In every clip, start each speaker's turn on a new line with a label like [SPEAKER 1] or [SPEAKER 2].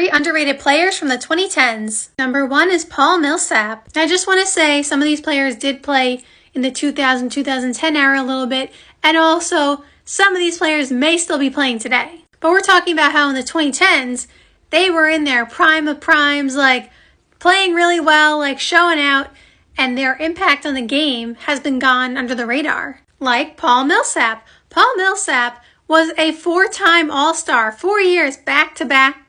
[SPEAKER 1] Three underrated players from the 2010s. Number 1 is Paul Millsap. I just want to say some of these players did play in the 2000-2010 era a little bit, and also some of these players may still be playing today. But we're talking about how in the 2010s, they were in their prime of primes, like playing really well, like showing out, and their impact on the game has been gone under the radar. Like Paul Millsap. Paul Millsap was a 4-time All-Star, 4 years back to back.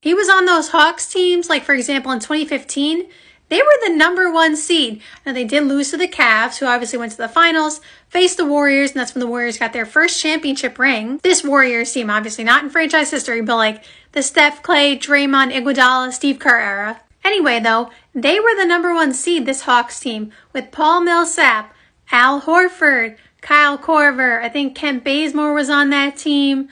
[SPEAKER 1] He was on those Hawks teams, like for example in 2015, they were the number 1 seed. Now they did lose to the Cavs, who obviously went to the finals, faced the Warriors, and that's when the Warriors got their first championship ring. This Warriors team, obviously not in franchise history, but like the Steph, Clay, Draymond, Iguodala, Steve Kerr era. Anyway though, they were the number 1 seed, this Hawks team, with Paul Millsap, Al Horford, Kyle Korver, I think Kent Bazemore was on that team,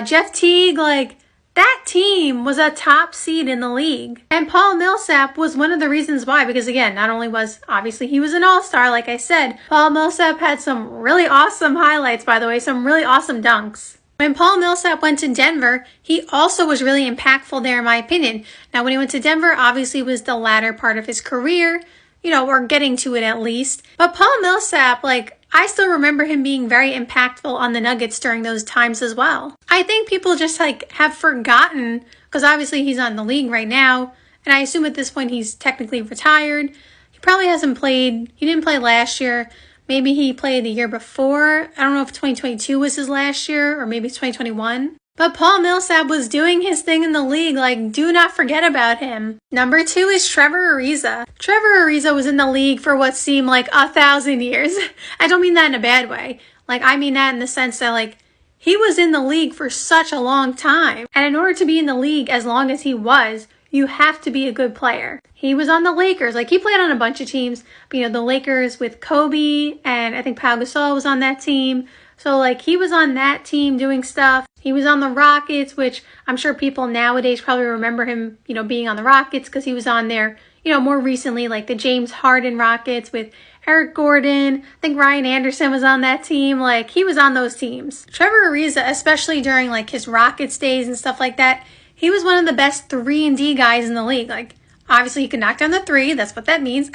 [SPEAKER 1] Jeff Teague, like that team was a top seed in the league. And Paul Millsap was one of the reasons why, because again, not only was, obviously he was an all-star, like I said, Paul Millsap had some really awesome highlights, by the way, some really awesome dunks. When Paul Millsap went to Denver, he also was really impactful there in my opinion. Now when he went to Denver, obviously it was the latter part of his career, you know, or getting to it at least. But Paul Millsap, like, I still remember him being very impactful on the Nuggets during those times as well. I think people just like have forgotten, because obviously he's on the league right now, and I assume at this point he's technically retired. He probably hasn't played, he didn't play last year. Maybe he played the year before. I don't know if 2022 was his last year, or maybe it's 2021. But Paul Millsap was doing his thing in the league, like, do not forget about him. Number 2 is Trevor Ariza. Trevor Ariza was in the league for what seemed like 1,000 years. I don't mean that in a bad way. Like, I mean that in the sense that, like, he was in the league for such a long time. And in order to be in the league as long as he was, you have to be a good player. He was on the Lakers. Like, he played on a bunch of teams. But, you know, the Lakers with Kobe, and I think Pau Gasol was on that team. So, like, he was on that team doing stuff. He was on the Rockets, which I'm sure people nowadays probably remember him, you know, being on the Rockets because he was on there, you know, more recently, like the James Harden Rockets with Eric Gordon. I think Ryan Anderson was on that team. Like, he was on those teams. Trevor Ariza, especially during, like, his Rockets days and stuff like that, he was one of the best 3-and-D guys in the league. Like, obviously, he could knock down the 3. That's what that means.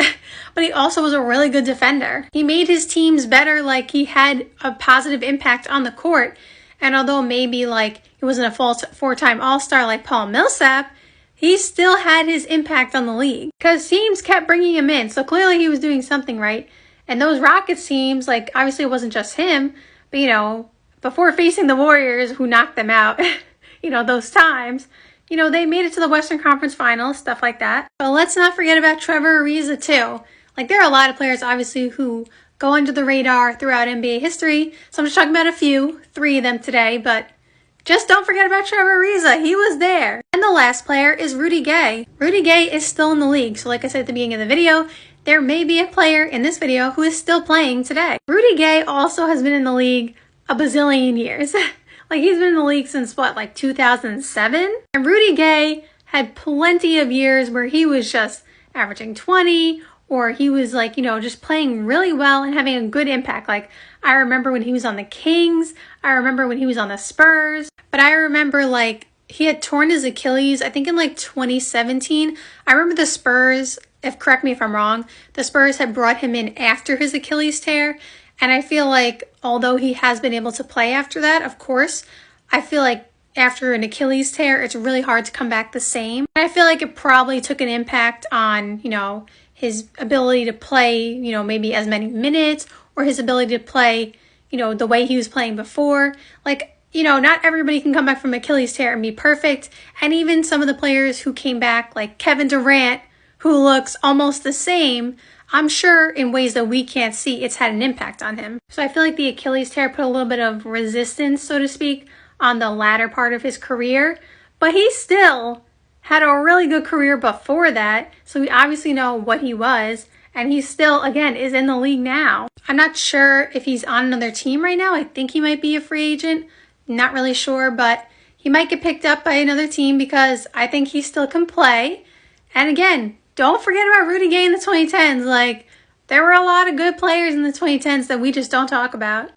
[SPEAKER 1] But he also was a really good defender. He made his teams better. Like, he had a positive impact on the court. And although maybe, like, he wasn't a 4-time All-Star like Paul Millsap, he still had his impact on the league. Because teams kept bringing him in. So clearly he was doing something right. And those Rockets teams, like, obviously it wasn't just him. But, you know, before facing the Warriors, who knocked them out, you know, those times, you know, they made it to the Western Conference Finals, stuff like that. But let's not forget about Trevor Ariza, too. Like, there are a lot of players, obviously, who go under the radar throughout NBA history. So I'm just talking about a few, 3 of them today, but just don't forget about Trevor Ariza. He was there. And the last player is Rudy Gay. Rudy Gay is still in the league. So like I said at the beginning of the video, there may be a player in this video who is still playing today. Rudy Gay also has been in the league a bazillion years. Like, he's been in the league since what, like 2007? And Rudy Gay had plenty of years where he was just averaging 20, or he was like, you know, just playing really well and having a good impact. Like, I remember when he was on the Kings. I remember when he was on the Spurs. But I remember, like, he had torn his Achilles, I think in like 2017. I remember the Spurs, correct me if I'm wrong, the Spurs had brought him in after his Achilles tear. And I feel like, although he has been able to play after that, of course, I feel like after an Achilles tear, it's really hard to come back the same. And I feel like it probably took an impact on, you know, his ability to play, you know, maybe as many minutes, or his ability to play, you know, the way he was playing before. Like, you know, not everybody can come back from Achilles tear and be perfect. And even some of the players who came back, like Kevin Durant, who looks almost the same, I'm sure in ways that we can't see, it's had an impact on him. So I feel like the Achilles tear put a little bit of resistance, so to speak, on the latter part of his career. But he still had a really good career before that. So we obviously know what he was. And he still, again, is in the league now. I'm not sure if he's on another team right now. I think he might be a free agent. Not really sure, but he might get picked up by another team because I think he still can play. And again, don't forget about Rudy Gay in the 2010s. Like, there were a lot of good players in the 2010s that we just don't talk about.